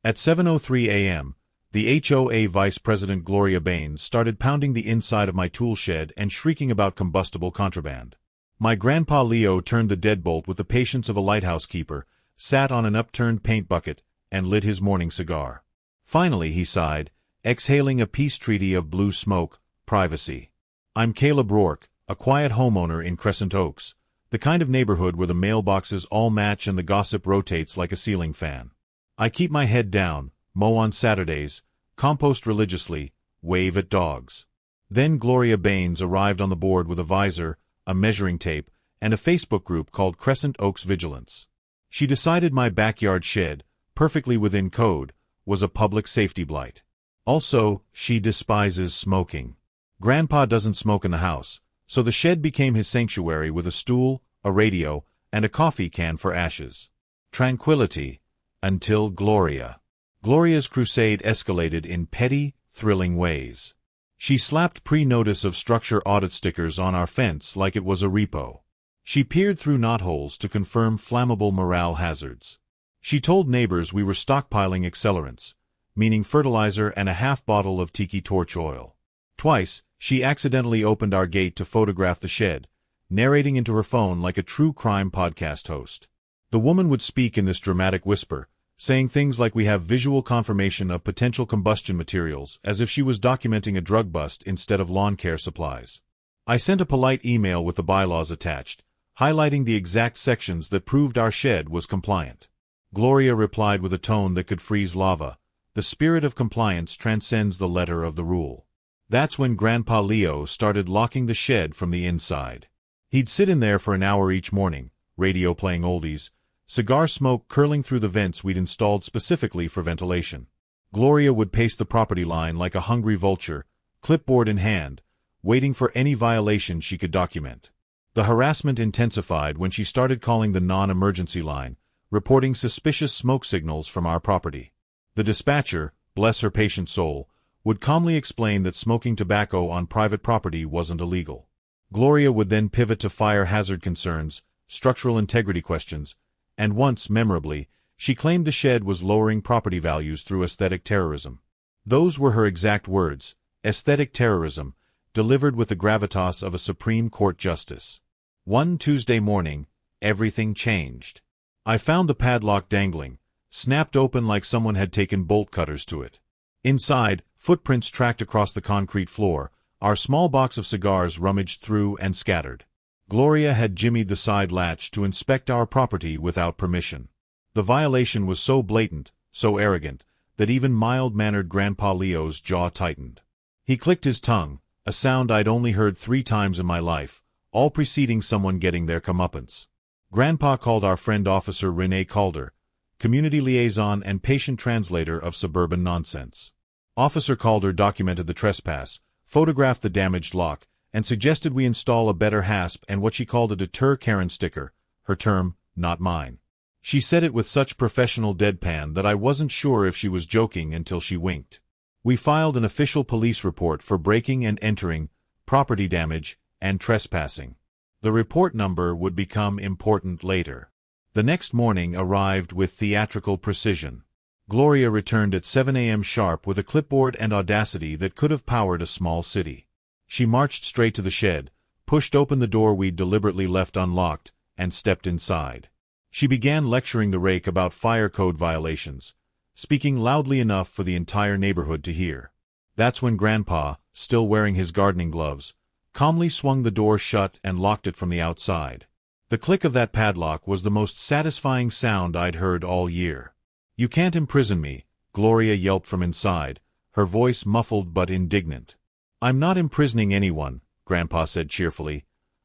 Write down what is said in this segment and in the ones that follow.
At 7:03 a.m., the HOA Vice President Gloria Baines started pounding the inside of my tool shed and shrieking about combustible contraband. My grandpa Leo turned the deadbolt with the patience of a lighthouse keeper, sat on an upturned paint bucket, and lit his morning cigar. Finally, he sighed, exhaling a peace treaty of blue smoke, privacy. I'm Caleb Rourke, a quiet homeowner in Crescent Oaks, the kind of neighborhood where the mailboxes all match and the gossip rotates like a ceiling fan. I keep my head down, mow on Saturdays, compost religiously, wave at dogs. Then Gloria Baines arrived on the board with a visor, a measuring tape, and a Facebook group called Crescent Oaks Vigilance. She decided my backyard shed, perfectly within code, was a public safety blight. Also, she despises smoking. Grandpa doesn't smoke in the house, so the shed became his sanctuary with a stool, a radio, and a coffee can for ashes. Tranquility. Until Gloria. Gloria's crusade escalated in petty, thrilling ways. She slapped pre-notice of structure audit stickers on our fence like it was a repo. She peered through knotholes to confirm flammable morale hazards. She told neighbors we were stockpiling accelerants, meaning fertilizer and a half bottle of tiki torch oil. Twice, she accidentally opened our gate to photograph the shed, narrating into her phone like a true crime podcast host. The woman would speak in this dramatic whisper, saying things like we have visual confirmation of potential combustion materials, as if she was documenting a drug bust instead of lawn care supplies. I sent a polite email with the bylaws attached, highlighting the exact sections that proved our shed was compliant. Gloria replied with a tone that could freeze lava. The spirit of compliance transcends the letter of the rule. That's when Grandpa Leo started locking the shed from the inside. He'd sit in there for an hour each morning, radio playing oldies, cigar smoke curling through the vents we'd installed specifically for ventilation. Gloria would pace the property line like a hungry vulture, clipboard in hand, waiting for any violation she could document. The harassment intensified when she started calling the non-emergency line, reporting suspicious smoke signals from our property. The dispatcher, bless her patient soul, would calmly explain that smoking tobacco on private property wasn't illegal. Gloria would then pivot to fire hazard concerns, structural integrity questions, and once, memorably, she claimed the shed was lowering property values through aesthetic terrorism. Those were her exact words, aesthetic terrorism, delivered with the gravitas of a Supreme Court justice. One Tuesday morning, everything changed. I found the padlock dangling, snapped open like someone had taken bolt cutters to it. Inside, footprints tracked across the concrete floor, our small box of cigars rummaged through and scattered. Gloria had jimmied the side latch to inspect our property without permission. The violation was so blatant, so arrogant, that even mild-mannered Grandpa Leo's jaw tightened. He clicked his tongue, a sound I'd only heard 3 times in my life, all preceding someone getting their comeuppance. Grandpa called our friend Officer Renee Calder, community liaison and patient translator of suburban nonsense. Officer Calder documented the trespass, photographed the damaged lock, and suggested we install a better hasp and what she called a deter Karen sticker, her term, not mine. She said it with such professional deadpan that I wasn't sure if she was joking until she winked. We filed an official police report for breaking and entering, property damage, and trespassing. The report number would become important later. The next morning arrived with theatrical precision. Gloria returned at 7 a.m. sharp with a clipboard and audacity that could have powered a small city. She marched straight to the shed, pushed open the door we'd deliberately left unlocked, and stepped inside. She began lecturing the rake about fire code violations, speaking loudly enough for the entire neighborhood to hear. That's when Grandpa, still wearing his gardening gloves, calmly swung the door shut and locked it from the outside. The click of that padlock was the most satisfying sound I'd heard all year. "You can't imprison me," Gloria yelped from inside, her voice muffled but indignant. "I'm not imprisoning anyone," Grandpa said cheerfully.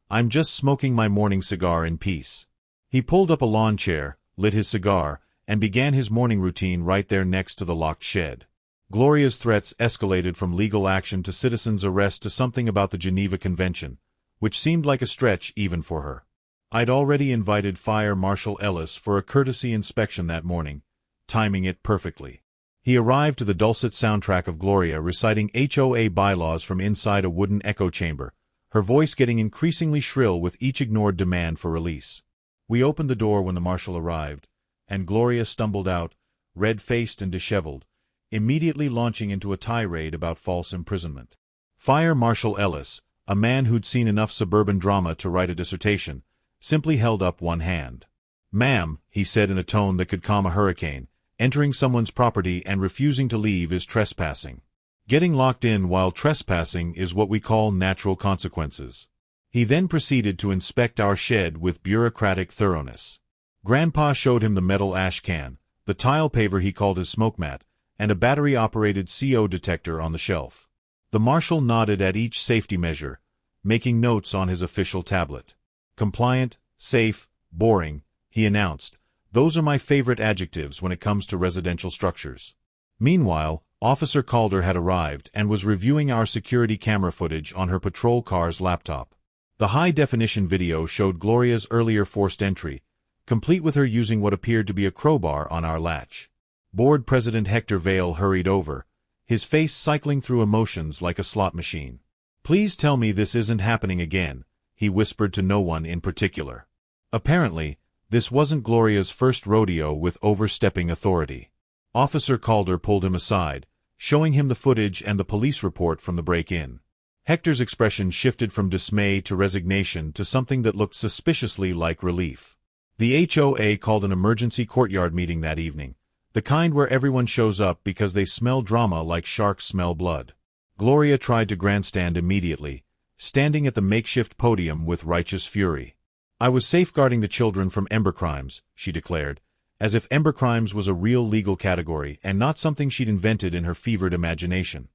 "I'm just smoking my morning cigar in peace." He pulled up a lawn chair, lit his cigar, and began his morning routine right there next to the locked shed. Gloria's threats escalated from legal action to citizen's arrest to something about the Geneva Convention, which seemed like a stretch even for her. I'd already invited Fire Marshal Ellis for a courtesy inspection that morning, timing it perfectly. He arrived to the dulcet soundtrack of Gloria reciting HOA bylaws from inside a wooden echo chamber, her voice getting increasingly shrill with each ignored demand for release. We opened the door when the marshal arrived, and Gloria stumbled out, red-faced and disheveled, immediately launching into a tirade about false imprisonment. Fire Marshal Ellis, a man who'd seen enough suburban drama to write a dissertation, simply held up one hand. "Ma'am," he said in a tone that could calm a hurricane, "entering someone's property and refusing to leave is trespassing. Getting locked in while trespassing is what we call natural consequences." He then proceeded to inspect our shed with bureaucratic thoroughness. Grandpa showed him the metal ash can, the tile paver he called his smoke mat, and a battery-operated CO detector on the shelf. The marshal nodded at each safety measure, making notes on his official tablet. "Compliant, safe, boring," he announced. "Those are my favorite adjectives when it comes to residential structures." Meanwhile, Officer Calder had arrived and was reviewing our security camera footage on her patrol car's laptop. The high-definition video showed Gloria's earlier forced entry, complete with her using what appeared to be a crowbar on our latch. Board President Hector Vale hurried over, his face cycling through emotions like a slot machine. "Please tell me this isn't happening again," he whispered to no one in particular. Apparently, this wasn't Gloria's first rodeo with overstepping authority. Officer Calder pulled him aside, showing him the footage and the police report from the break-in. Hector's expression shifted from dismay to resignation to something that looked suspiciously like relief. The HOA called an emergency courtyard meeting that evening, the kind where everyone shows up because they smell drama like sharks smell blood. Gloria tried to grandstand immediately, standing at the makeshift podium with righteous fury. "I was safeguarding the children from ember crimes," she declared, as if ember crimes was a real legal category and not something she'd invented in her fevered imagination.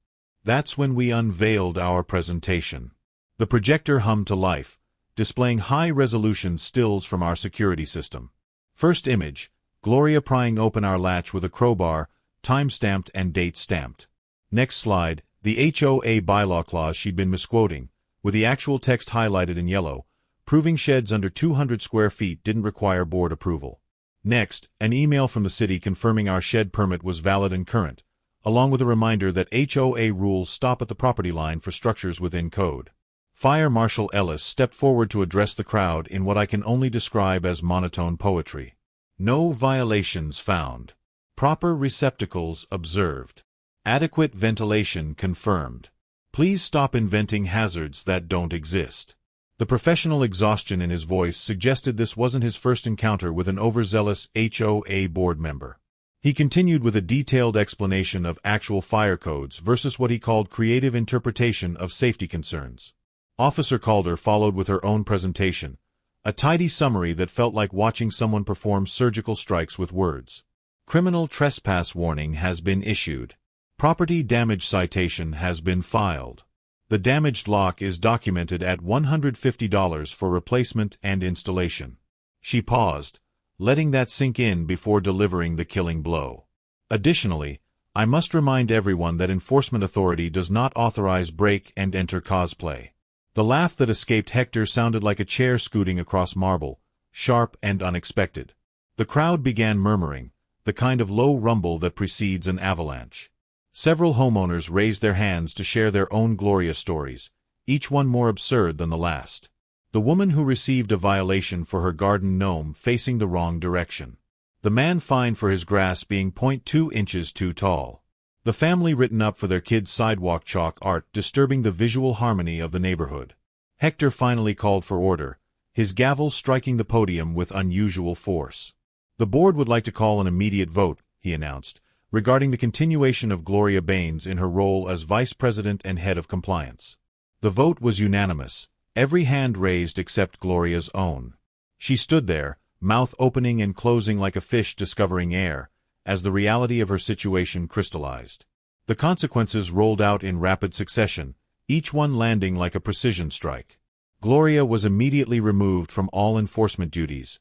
That's when we unveiled our presentation. The projector hummed to life, displaying high-resolution stills from our security system. First image, Gloria prying open our latch with a crowbar, time-stamped and date-stamped. Next slide, the HOA bylaw clause she'd been misquoting, with the actual text highlighted in yellow, proving sheds under 200 square feet didn't require board approval. Next, an email from the city confirming our shed permit was valid and current, along with a reminder that HOA rules stop at the property line for structures within code. Fire Marshal Ellis stepped forward to address the crowd in what I can only describe as monotone poetry. "No violations found. Proper receptacles observed. Adequate ventilation confirmed. Please stop inventing hazards that don't exist." The professional exhaustion in his voice suggested this wasn't his first encounter with an overzealous HOA board member. He continued with a detailed explanation of actual fire codes versus what he called creative interpretation of safety concerns. Officer Calder followed with her own presentation, a tidy summary that felt like watching someone perform surgical strikes with words. "Criminal trespass warning has been issued. Property damage citation has been filed. The damaged lock is documented at $150 for replacement and installation." She paused, letting that sink in before delivering the killing blow. "Additionally, I must remind everyone that enforcement authority does not authorize break-and-enter cosplay." The laugh that escaped Hector sounded like a chair scooting across marble, sharp and unexpected. The crowd began murmuring, the kind of low rumble that precedes an avalanche. Several homeowners raised their hands to share their own Gloria stories, each one more absurd than the last. The woman who received a violation for her garden gnome facing the wrong direction. The man fined for his grass being 0.2 inches too tall. The family written up for their kid's sidewalk chalk art disturbing the visual harmony of the neighborhood. Hector finally called for order, his gavel striking the podium with unusual force. "The board would like to call an immediate vote," he announced, regarding the continuation of Gloria Baines in her role as Vice President and Head of Compliance. The vote was unanimous, every hand raised except Gloria's own. She stood there, mouth opening and closing like a fish discovering air, as the reality of her situation crystallized. The consequences rolled out in rapid succession, each one landing like a precision strike. Gloria was immediately removed from all enforcement duties,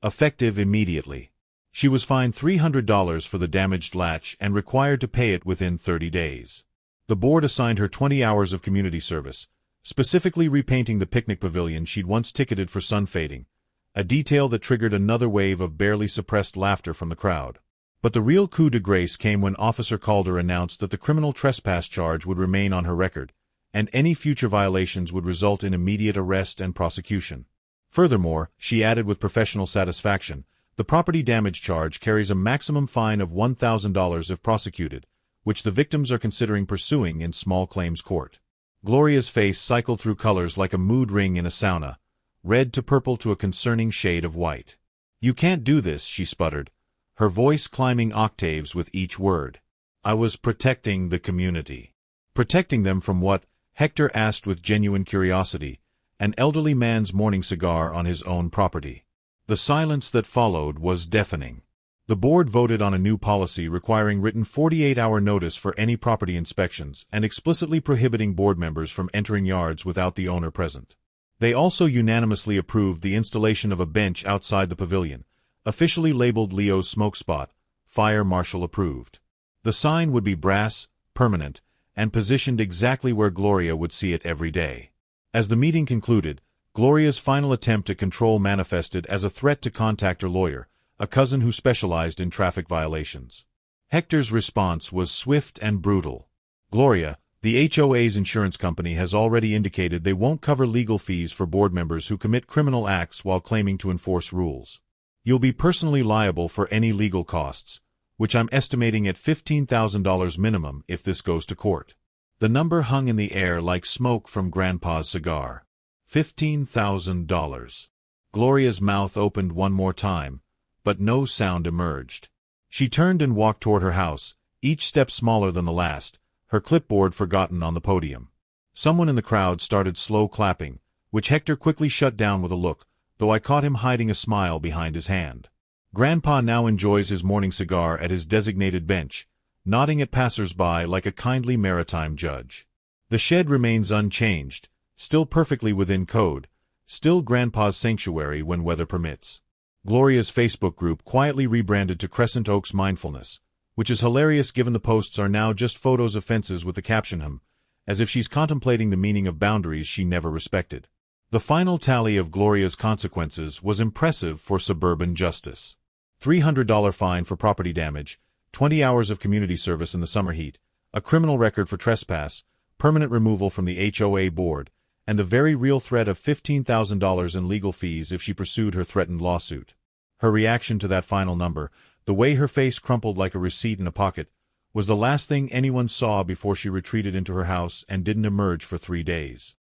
effective immediately. She was fined $300 for the damaged latch and required to pay it within 30 days. The board assigned her 20 hours of community service, specifically repainting the picnic pavilion she'd once ticketed for sun fading, a detail that triggered another wave of barely suppressed laughter from the crowd. But the real coup de grace came when Officer Calder announced that the criminal trespass charge would remain on her record, and any future violations would result in immediate arrest and prosecution. Furthermore, she added with professional satisfaction, The property damage charge carries a maximum fine of $1,000 if prosecuted, which the victims are considering pursuing in small claims court. Gloria's face cycled through colors like a mood ring in a sauna, red to purple to a concerning shade of white. "You can't do this," she sputtered, her voice climbing octaves with each word. "I was protecting the community." Protecting them from what? Hector asked with genuine curiosity, an elderly man's morning cigar on his own property. The silence that followed was deafening. The board voted on a new policy requiring written 48-hour notice for any property inspections and explicitly prohibiting board members from entering yards without the owner present. They also unanimously approved the installation of a bench outside the pavilion, officially labeled Leo's Smoke Spot, Fire Marshal approved. The sign would be brass, permanent, and positioned exactly where Gloria would see it every day. As the meeting concluded, Gloria's final attempt at control manifested as a threat to contact her lawyer, a cousin who specialized in traffic violations. Hector's response was swift and brutal. "Gloria, the HOA's insurance company has already indicated they won't cover legal fees for board members who commit criminal acts while claiming to enforce rules. You'll be personally liable for any legal costs, which I'm estimating at $15,000 minimum if this goes to court." The number hung in the air like smoke from Grandpa's cigar. $15,000. Gloria's mouth opened one more time, but no sound emerged. She turned and walked toward her house, each step smaller than the last, her clipboard forgotten on the podium. Someone in the crowd started slow clapping, which Hector quickly shut down with a look, though I caught him hiding a smile behind his hand. Grandpa now enjoys his morning cigar at his designated bench, nodding at passers-by like a kindly maritime judge. The shed remains unchanged, still perfectly within code, still Grandpa's sanctuary when weather permits. Gloria's Facebook group quietly rebranded to Crescent Oaks Mindfulness, which is hilarious given the posts are now just photos of fences with the caption as if she's contemplating the meaning of boundaries she never respected. The final tally of Gloria's consequences was impressive for suburban justice. $300 fine for property damage, 20 hours of community service in the summer heat, a criminal record for trespass, permanent removal from the HOA board, and the very real threat of $15,000 in legal fees if she pursued her threatened lawsuit. Her reaction to that final number, the way her face crumpled like a receipt in a pocket, was the last thing anyone saw before she retreated into her house and didn't emerge for 3 days.